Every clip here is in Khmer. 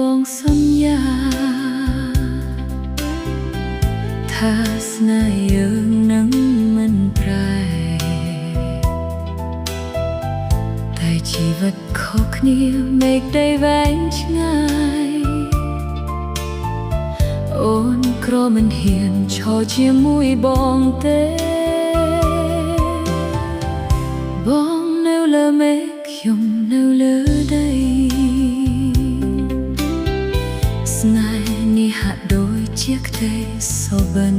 បងសន្យាថាស្នេហ៍យើងនឹងមិនប្រែតែជីវិតខុសគ្នាមេឃដីវែងឆ្ងាយអូនក្រមិនហ៊ានឈរជាមួយបងទេបងនៅលើមេឃខ្ញុំនៅលើដីស្នេហ៍នេះហាក់ដូចជាខ្ទេចសុបិន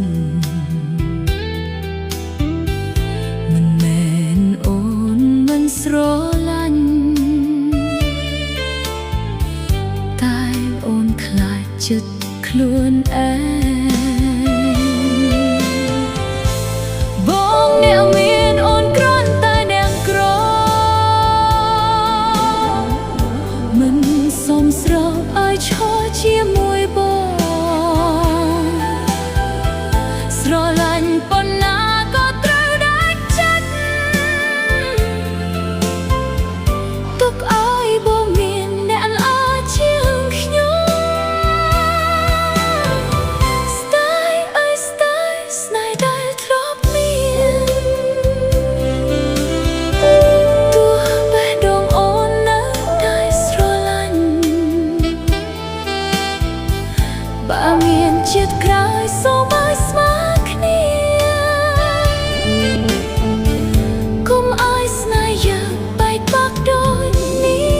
មិនមែនអូនមិនស្រឡាញ់តែអូនខ្លាចចិត្តខ្លួនឯងបងអ្នកមានអូនគ្រាន់តែអ្នកក្រមិនសមស្របឲ្យឈរជាមួយបងស្រឡាញ់ប៉ុណ្ណាក៏ត្រូវដាច់ចិត្តទុកឲ្យបងមានអ្នកល្អជាងខ្ញុំស្ដាយអើយស្ដាយស្នេហ៍ដែលធ្លាប់មានទោះបេះដូងអូននៅតែស្រឡាញ់បើមានជាតិក្រោយសូមឲ្យស្មើគ្នាកុំឲ្យស្នេហ៍យើងបែកបាក់ដូចនេះ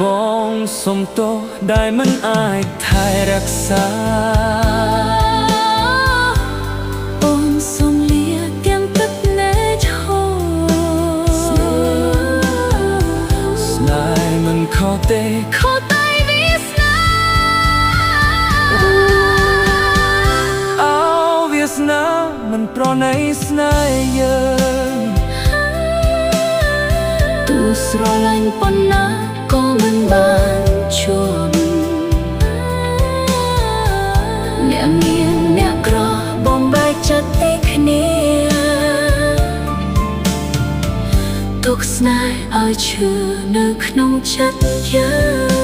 បងសុំទោសដែលមិនអាចថែរក្សាអូនសុំលាទាំងទឹកណែឈរស្នេហ៍មិនខុសទេខុសតែវាសនាអោវាសនាមិនប្រណីស្នេហ៍យើងទោះស្រឡាញ់ប៉ុណ្ណាក៏មិនបានជួបអ្នកមានអ្នកក្របំបែកចិត្តពីគ្នាទុកស្នេហ៍ឲ្យឈឺនៅក្នុងចិត្តយើង